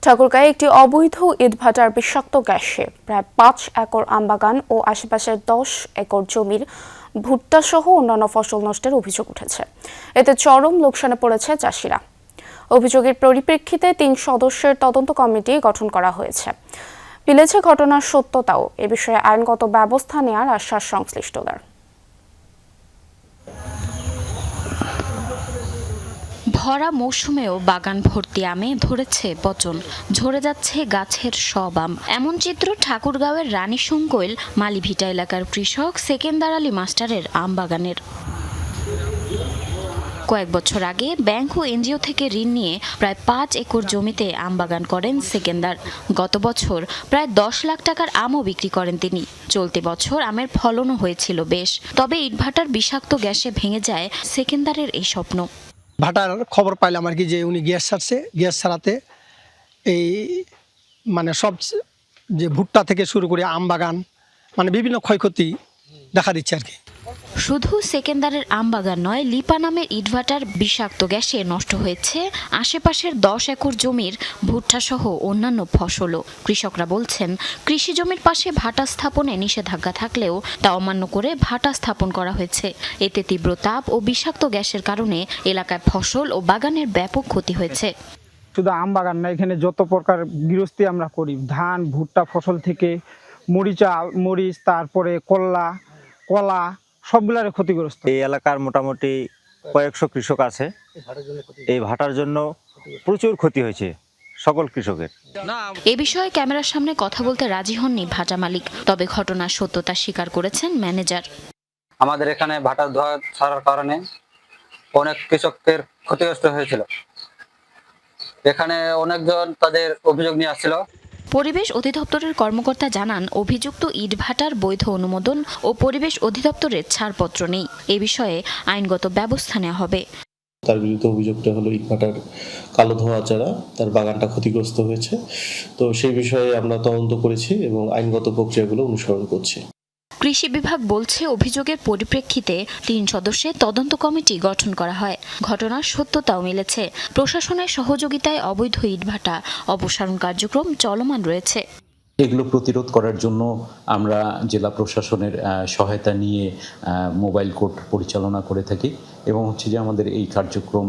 ঠাকুরগাঁয়ে একটি অবৈধ ইটভাটার বিষাক্ত গ্যাসে প্রায় ৫ একর আমবাগান ও আশেপাশের ১০ একর জমির ভুট্টা সহ অন্যান্য ফসল নষ্টের অভিযোগ উঠেছে। এতে চরম লোকসানে পড়েছে চাষিরা। অভিযোগের পরিপ্রেক্ষিতে ৩ সদস্যের তদন্ত কমিটি গঠন করা হয়েছে। মিলেছে ঘটনার সত্যতাও। এ বিষয়ে আইনগত ব্যবস্থা নেওয়ার আশ্বাস সংশ্লিষ্টদের। ভরা মৌসুমেও বাগান ভর্তি আমে ধরেছে পচন, ঝরে যাচ্ছে গাছের সব আম। এমন চিত্র ঠাকুরগাঁওয়ের রানীশঙ্কৈল মালিভিটা এলাকার কৃষক সেকেন্দার আলী মাস্টারের আম বাগানের। কয়েক বছর আগে ব্যাংক ও এনজিও থেকে ঋণ নিয়ে প্রায় ৫ একর জমিতে আম বাগান করেন সেকেন্দার। গত বছর প্রায় ১০ লাখ টাকার আমও বিক্রি করেন তিনি। চলতি বছর আমের ফলনও হয়েছিল বেশ, তবে ইটভাটার বিষাক্ত গ্যাসে ভেঙে যায় সেকেন্দারের এই স্বপ্ন। ভাটার খবর পাইলাম আর কি যে উনি গ্যাস ছাড়ছে, গ্যাস ছাড়াতে এই মানে সব যে ভুট্টা থেকে শুরু করে আম বাগান মানে বিভিন্ন ক্ষয়ক্ষতি দেখা দিচ্ছে আর কি। শুধু সেকেন্দারের আম বাগান নয়, লিপা নামের ইটভাটার বিষাক্ত গ্যাসে নষ্ট হয়েছে আশেপাশের ১০ একর জমির ভুট্টা সহ অন্যান্য ফসলও। কৃষকরা বলছেন, কৃষি জমির পাশে ভাটা স্থাপনে নিষেধাজ্ঞা থাকলেও তা অমান্য করে ভাটা স্থাপন করা হয়েছে। এতে তীব্র তাপ ও বিষাক্ত গ্যাসের কারণে এলাকায় ফসল ও বাগানের ব্যাপক ক্ষতি হয়েছে। শুধু আম বাগান না, এখানে যত প্রকার গৃহস্থী আমরা করি, ধান ভুট্টা ফসল থেকে মরিচ, তারপরে কলা সবগুলার ক্ষতিগ্রস্ত। এই এলাকার মোটামুটি কয়েকশো কৃষক আছে। এই ভাটার জন্য প্রচুর ক্ষতি হয়েছে সকল কৃষকের। এ বিষয়ে ক্যামেরার সামনে কথা বলতে রাজি হননি ভাটা মালিক, তবে ঘটনার সত্যতা স্বীকার করেছেন ম্যানেজার। আমাদের এখানে ভাটার ধোঁয়া ছাড়ার কারণে অনেক কৃষকের ক্ষতিগ্রস্ত হয়েছিল। এখানে অনেকজন তাদের অভিযোগ নিয়ে আসছিল। পরিবেশ অধিদপ্তরের কর্মকর্তা জানান, অভিযুক্ত ইটভাটার বৈধ অনুমোদন ও পরিবেশ অধিদপ্তরের ছাড়পত্র নেই। এ বিষয়ে আইনগত ব্যবস্থা নেওয়া হবে। তার বিরুদ্ধে অভিযোগটা হলো ইটভাটার কালো ধোঁয়া ছাড়া তার বাগানটা ক্ষতিগ্রস্ত হয়েছে। তো সেই বিষয়ে আমরা তদন্ত করেছি এবং আইনগত প্রক্রিয়াগুলো অনুসরণ করছি। কৃষি বিভাগ বলছে, অভিযোগের পরিপ্রেক্ষিতে ৩ সদস্যের তদন্ত কমিটি গঠন করা হয়। ঘটনার সত্যতাও মিলেছে। প্রশাসনের সহযোগিতায় অবৈধ ইটভাটা অপসারণ কার্যক্রম চলমান রয়েছে। এগুলো প্রতিরোধ করার জন্য আমরা জেলা প্রশাসনের সহায়তা নিয়ে মোবাইল কোর্ট পরিচালনা করে থাকি এবং হচ্ছে যে আমাদের এই কার্যক্রম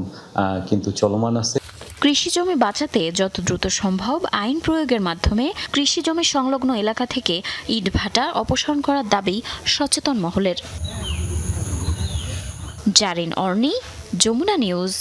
কিন্তু চলমান আছে। কৃষি জমি বাঁচাতে যত দ্রুত সম্ভব আইন প্রয়োগের মাধ্যমে কৃষি জমি সংলগ্ন এলাকা থেকে ইটভাটা অপসারণ করার দাবি সচেতন মহলের। জারিন অর্নি, যমুনা নিউজ।